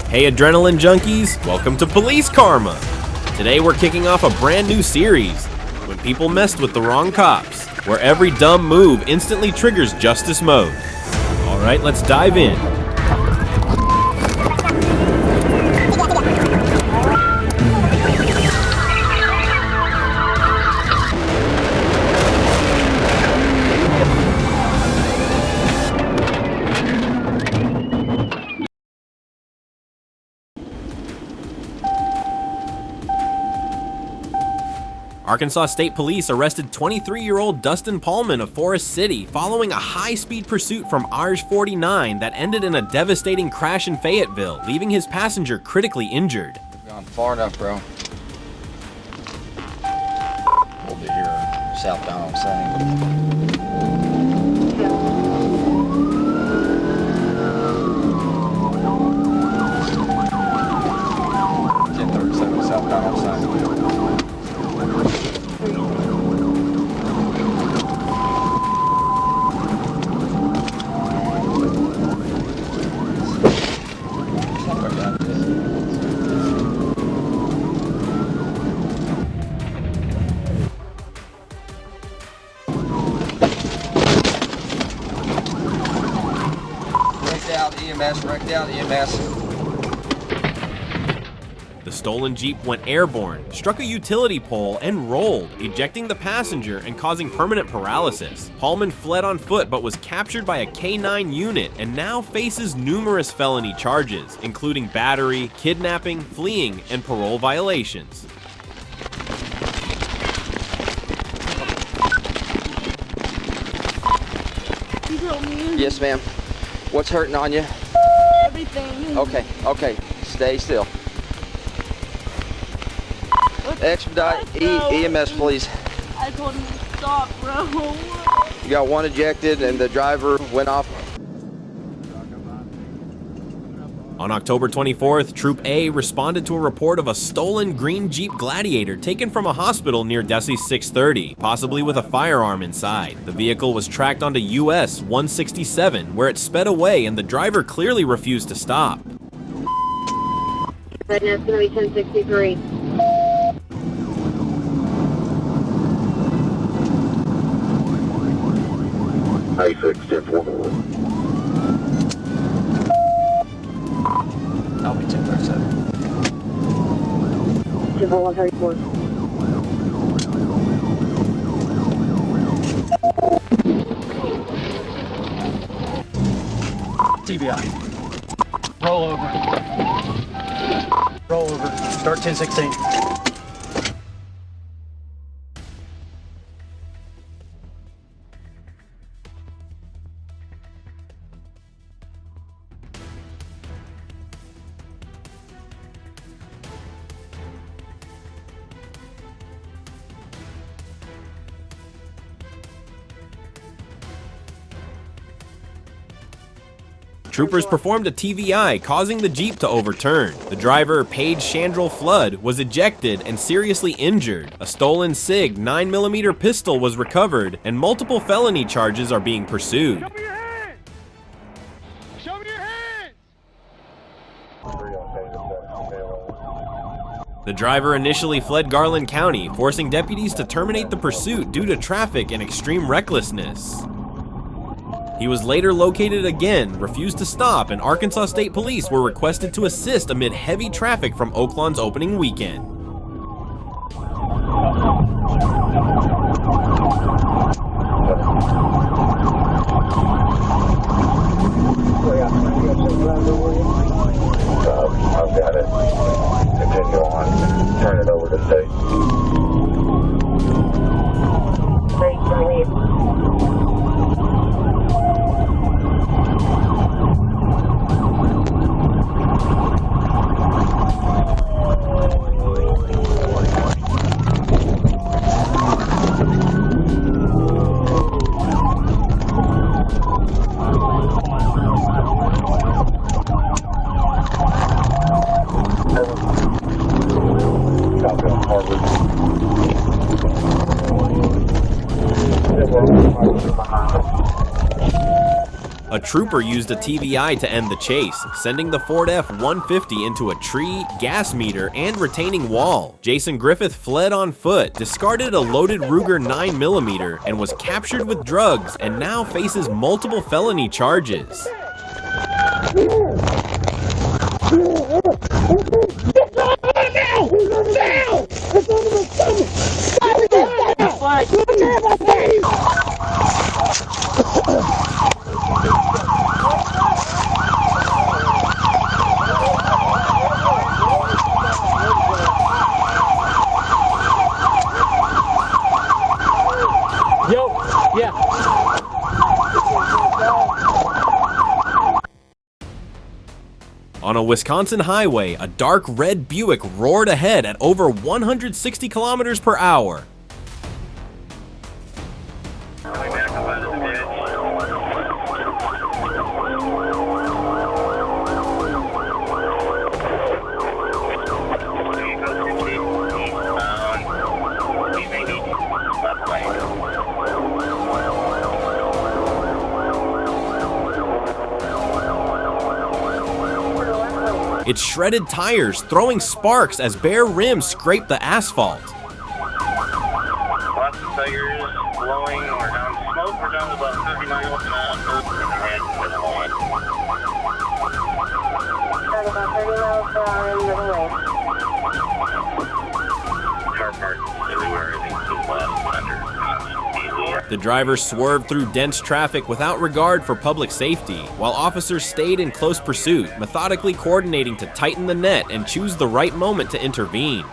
Hey adrenaline junkies, welcome to Police Karma. Today we're kicking off a brand new series, When People Messed with the Wrong Cops, where every dumb move instantly triggers justice mode. Alright, let's dive in. Arkansas State Police arrested 23-year-old Dustin Paulman of Forest City following a high-speed pursuit from RJ-49 that ended in a devastating crash in Fayetteville, leaving his passenger critically injured. We've gone far enough, bro. We'll be here southbound on Sunny. 1037 southbound on Sunny. Wrecked out EMS. The stolen Jeep went airborne, struck a utility pole, and rolled, ejecting the passenger and causing permanent paralysis. Paulman fled on foot but was captured by a K-9 unit and now faces numerous felony charges, including battery, kidnapping, fleeing, and parole violations. You told me. Yes, ma'am. What's hurting on you? Everything. Okay. Stay still. Expedite EMS, please. I told him to stop, bro. You got one ejected and the driver went off. On October 24th, Troop A responded to a report of a stolen green Jeep Gladiator taken from a hospital near Desi 630, possibly with a firearm inside. The vehicle was tracked onto US 167, where it sped away and the driver clearly refused to stop. Right now it's going to be 1063. A6, 10-4. I'll be 1037. 134. TBI. Roll over. Roll over. Start 1016. Troopers performed a TVI, causing the Jeep to overturn. The driver, Paige Chandrell Flood, was ejected and seriously injured. A stolen SIG 9mm pistol was recovered, and multiple felony charges are being pursued. Show me your hands! Show me your hands! The driver initially fled Garland County, forcing deputies to terminate the pursuit due to traffic and extreme recklessness. He was later located again, refused to stop, and Arkansas State Police were requested to assist amid heavy traffic from Oaklawn's opening weekend. I've got it. Continue on. Turn it over to state. Ready to leave. A trooper used a TVI to end the chase, sending the Ford F-150 into a tree, gas meter, and retaining wall. Jason Griffith fled on foot, discarded a loaded Ruger 9mm, and was captured with drugs and now faces multiple felony charges. On a Wisconsin highway, a dark red Buick roared ahead at over 160 kilometers per hour. Its shredded tires throwing sparks as bare rims scrape the asphalt. Lots of tires blowing. We're down to smoke. We're down to about 30 miles an hour. About 30 miles per hour in the middle way. Car parts everywhere. I think so fast under. The driver swerved through dense traffic without regard for public safety, while officers stayed in close pursuit, methodically coordinating to tighten the net and choose the right moment to intervene.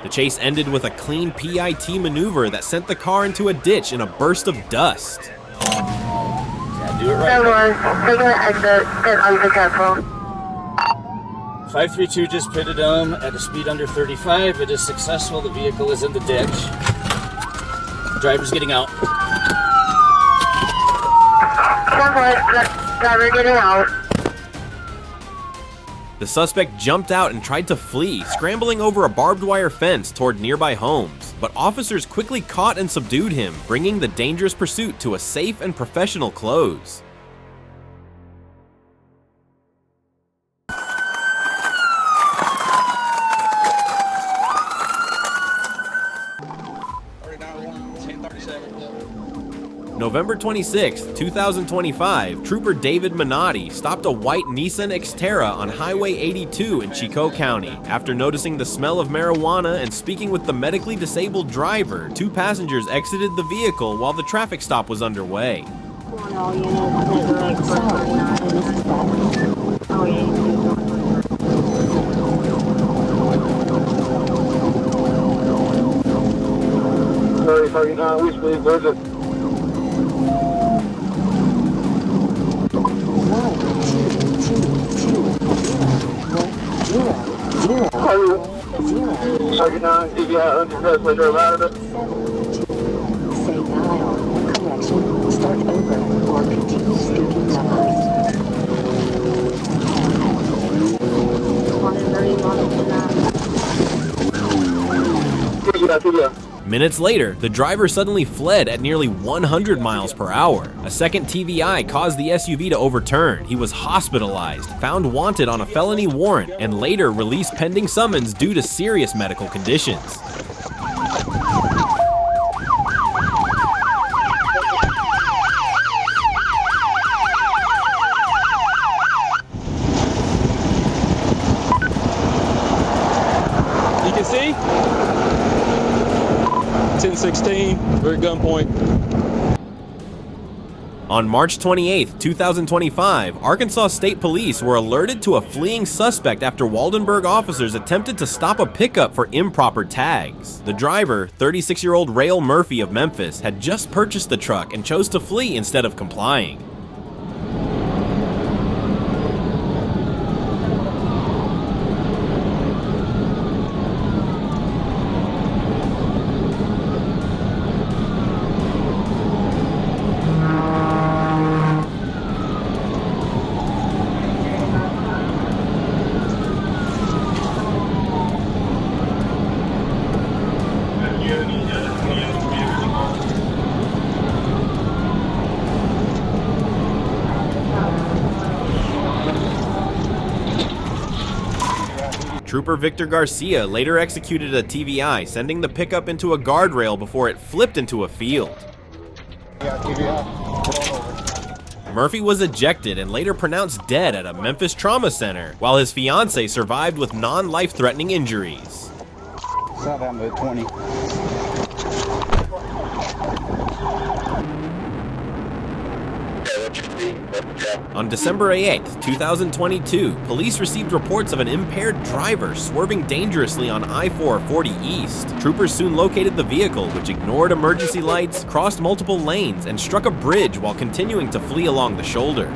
The chase ended with a clean PIT maneuver that sent the car into a ditch in a burst of dust. Yeah, do it right. Taking the exit, get under careful. 532 just pitted him at a speed under 35. It is successful. The vehicle is in the ditch. The driver's getting out. Driver getting out. The suspect jumped out and tried to flee, scrambling over a barbed wire fence toward nearby homes. But officers quickly caught and subdued him, bringing the dangerous pursuit to a safe and professional close. November 26, 2025, Trooper David Minotti stopped a white Nissan Xterra on Highway 82 in Chicot County. After noticing the smell of marijuana and speaking with the medically disabled driver, two passengers exited the vehicle while the traffic stop was underway. All units, oh, yeah. Which please, there's a Sergeant 9, if you have undressed, let her out of it. Say dial. Correction. Start over or continue speaking numbers. 130 Minutes later, the driver suddenly fled at nearly 100 miles per hour. A second TVI caused the SUV to overturn. He was hospitalized, found wanted on a felony warrant, and later released pending summons due to serious medical conditions. You can see 1016, we're at gunpoint. On March 28, 2025, Arkansas State Police were alerted to a fleeing suspect after Waldenburg officers attempted to stop a pickup for improper tags. The driver, 36-year-old Rael Murphy of Memphis, had just purchased the truck and chose to flee instead of complying. Trooper Victor Garcia later executed a TVI, sending the pickup into a guardrail before it flipped into a field. Murphy was ejected and later pronounced dead at a Memphis trauma center, while his fiancée survived with non-life-threatening injuries. Southbound at 20. On December 8, 2022, police received reports of an impaired driver swerving dangerously on I-440 East. Troopers soon located the vehicle, which ignored emergency lights, crossed multiple lanes, and struck a bridge while continuing to flee along the shoulder.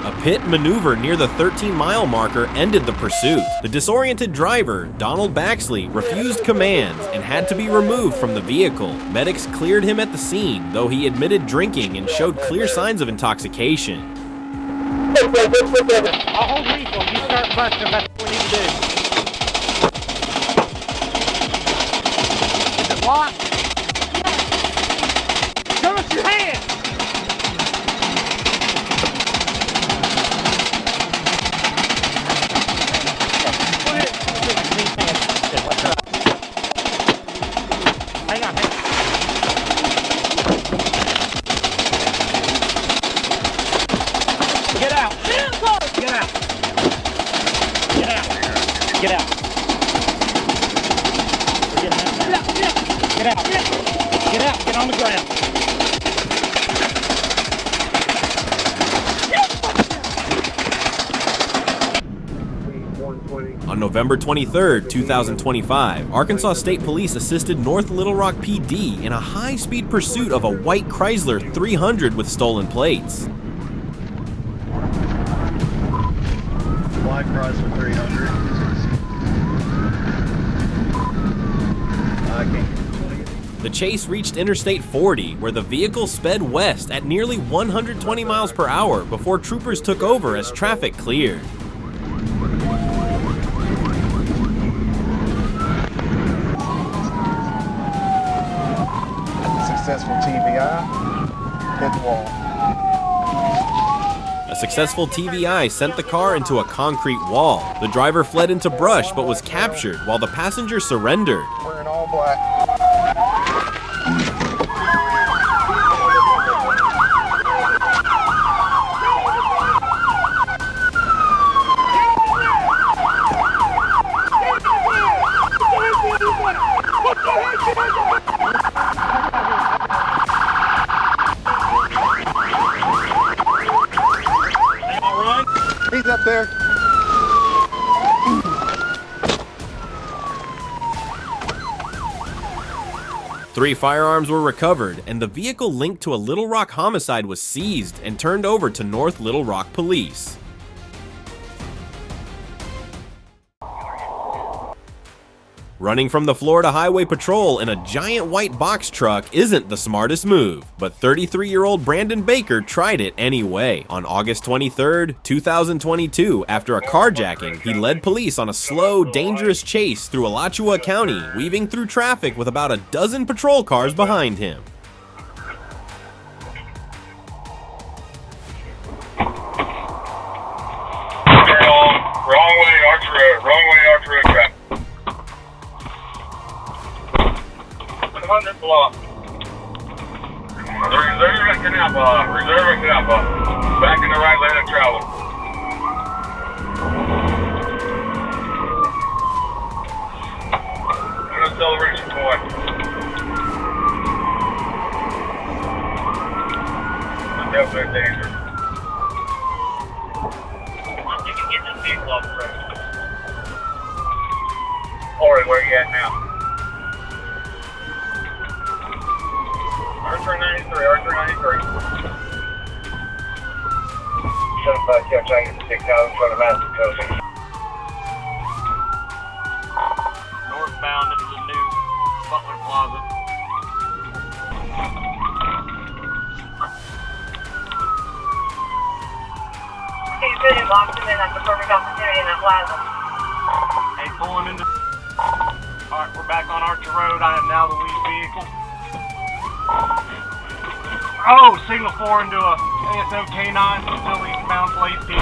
A pit maneuver near the 13-mile marker ended the pursuit. The disoriented driver, Donald Baxley, refused commands and had to be removed from the vehicle. Medics cleared him at the scene, though he admitted drinking and showed clear signs of intoxication. I'll hold me while you start busting. That's what we need to do. Is it locked? Show us your hand! Hang on, Get out! Get out! Get out! Get out! Get out! Get out! Get on the ground! On November 23, 2025, Arkansas State Police assisted North Little Rock PD in a high-speed pursuit of a white Chrysler 300 with stolen plates. White Chrysler 300. I can't. The chase reached Interstate 40, where the vehicle sped west at nearly 120 miles per hour before troopers took over as traffic cleared. Successful TVI, hit the wall. A successful TVI sent the car into a concrete wall. The driver fled into brush but was captured while the passenger surrendered. Wearing all black. He's up there. Three firearms were recovered, and the vehicle linked to a Little Rock homicide was seized and turned over to North Little Rock Police. Running from the Florida Highway Patrol in a giant white box truck isn't the smartest move, but 33-year-old Brandon Baker tried it anyway. On August 23, 2022, after a carjacking, he led police on a slow, dangerous chase through Alachua County, weaving through traffic with about a dozen patrol cars behind him. Wrong way, Archer Road. Wrong way, Archer Road traffic. 100 block. Reserve and canal block. Reserve and canal block. Back in the right lane of travel. On acceleration point. Definitely dangerous. You can get this vehicle off the road. Or where you at now? R393. 75 Jeff, trying to get the 6 out in front of Master Coast. Northbound into the new Butler Plaza. He's really locked him in at the perfect opportunity in that plaza. Hey, pulling into... Alright, we're back on Archer Road. I am now the lead vehicle. Oh, signal 4 into a ASO K9, still eastbound for late speed.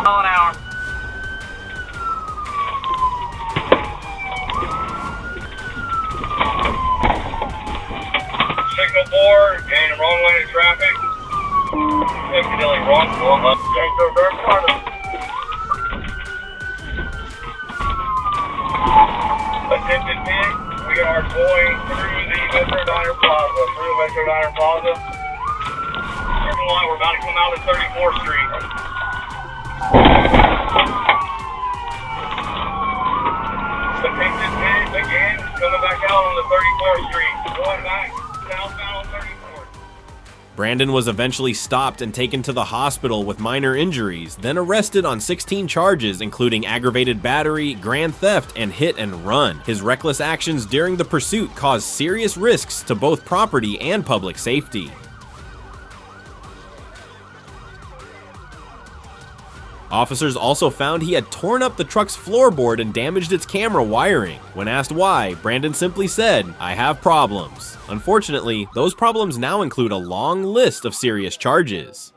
Mile an hour. Signal 4, getting the wrong lane of traffic. Evidently wrong, going up. Change to reverse corner. Attempted pit, we are going through the Metro Diner Plaza. Circle line, we're about to come out of 34th Street. Attempted pit, again, coming back out on the 34th Street. Going back southbound on 34th. Brandon was eventually stopped and taken to the hospital with minor injuries, then arrested on 16 charges including aggravated battery, grand theft, and hit and run. His reckless actions during the pursuit caused serious risks to both property and public safety. Officers also found he had torn up the truck's floorboard and damaged its camera wiring. When asked why, Brandon simply said, "I have problems." Unfortunately, those problems now include a long list of serious charges.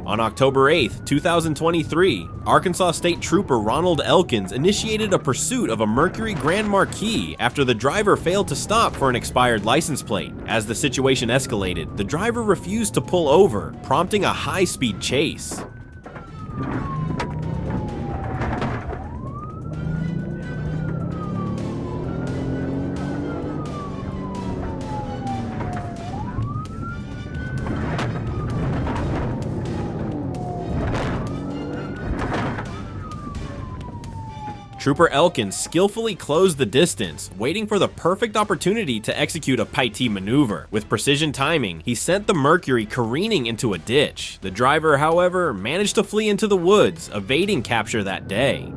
On October 8, 2023, Arkansas State Trooper Ronald Elkins initiated a pursuit of a Mercury Grand Marquis after the driver failed to stop for an expired license plate. As the situation escalated, the driver refused to pull over, prompting a high-speed chase. Trooper Elkins skillfully closed the distance, waiting for the perfect opportunity to execute a Paiti maneuver. With precision timing, he sent the Mercury careening into a ditch. The driver, however, managed to flee into the woods, evading capture that day.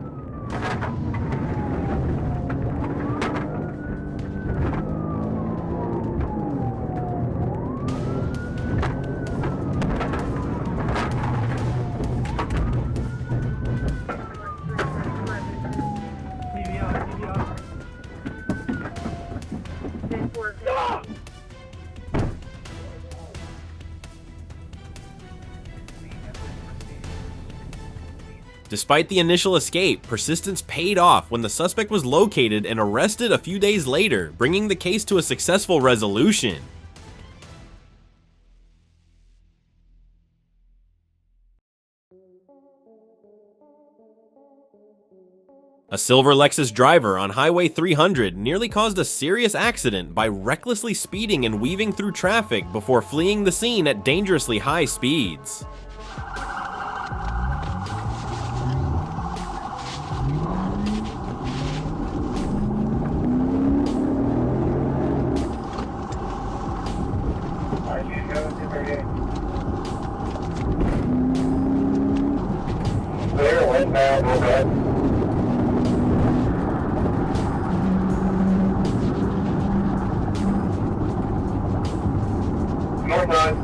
Despite the initial escape, persistence paid off when the suspect was located and arrested a few days later, bringing the case to a successful resolution. A silver Lexus driver on Highway 300 nearly caused a serious accident by recklessly speeding and weaving through traffic before fleeing the scene at dangerously high speeds. Clear, westbound, okay. North side.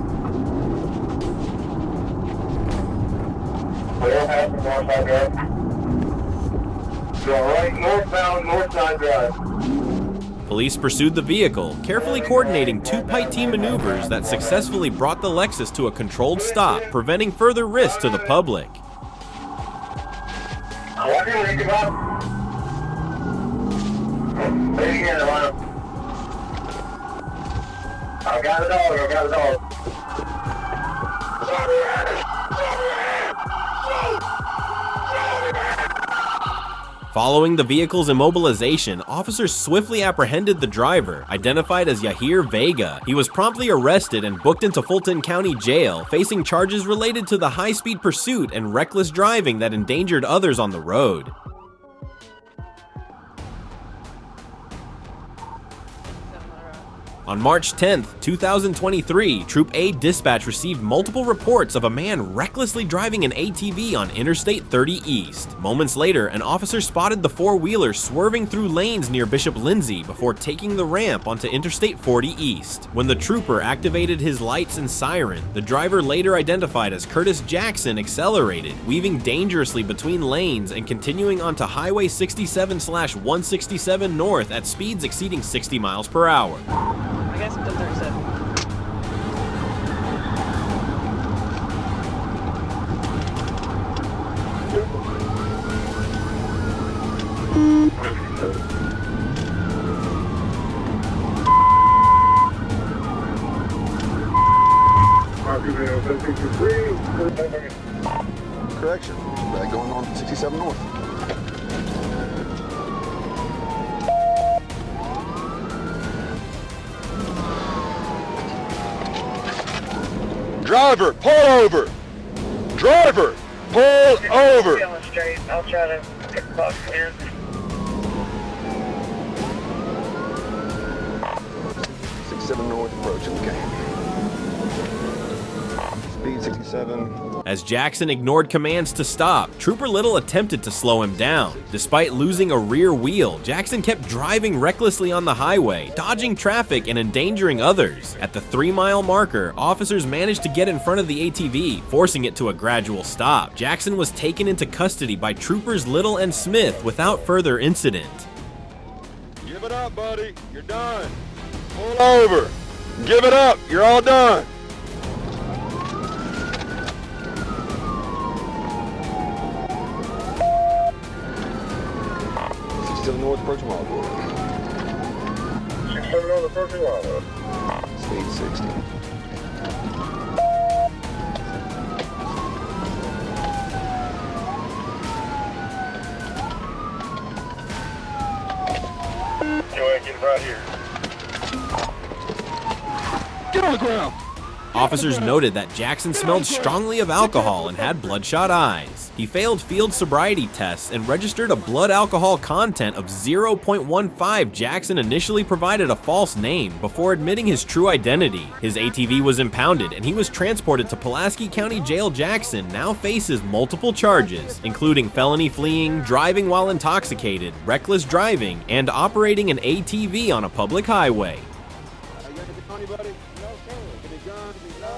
Clear, half from north side drive. Go right, northbound, north side drive. Police pursued the vehicle, carefully coordinating two Paiti maneuvers that successfully brought the Lexus to a controlled stop, preventing further risk to the public. What do you think about? Stay here, Atlanta. I got a dog, I got a dog. Following the vehicle's immobilization, officers swiftly apprehended the driver, identified as Yahir Vega. He was promptly arrested and booked into Fulton County Jail, facing charges related to the high-speed pursuit and reckless driving that endangered others on the road. On March 10th, 2023, Troop A dispatch received multiple reports of a man recklessly driving an ATV on Interstate 30 East. Moments later, an officer spotted the four-wheeler swerving through lanes near Bishop Lindsay before taking the ramp onto Interstate 40 East. When the trooper activated his lights and siren, the driver, later identified as Curtis Jackson, accelerated, weaving dangerously between lanes and continuing onto Highway 67/167 North at speeds exceeding 60 miles per hour. I guess I'm done 37. Correction. Back going on 67 North. Driver, pull over! Driver, pull over! Going straight. I'll try to pick the box in. 67 North approaching, okay. Speed 67. As Jackson ignored commands to stop, Trooper Little attempted to slow him down. Despite losing a rear wheel, Jackson kept driving recklessly on the highway, dodging traffic and endangering others. At the 3-mile marker, officers managed to get in front of the ATV, forcing it to a gradual stop. Jackson was taken into custody by Troopers Little and Smith without further incident. Give it up, buddy. You're done. Pull over. Give it up. You're all done. Still north approaching Wildwood. 67 North approaching Wildwood. Speed 60. Go ahead, get right here. Get on the ground! Officers noted that Jackson smelled strongly of alcohol and had bloodshot eyes. He failed field sobriety tests and registered a blood alcohol content of 0.15. Jackson initially provided a false name before admitting his true identity. His ATV was impounded and he was transported to Pulaski County Jail. Jackson now faces multiple charges, including felony fleeing, driving while intoxicated, reckless driving, and operating an ATV on a public highway. Buddy? No, sir. Give me gun, give me no.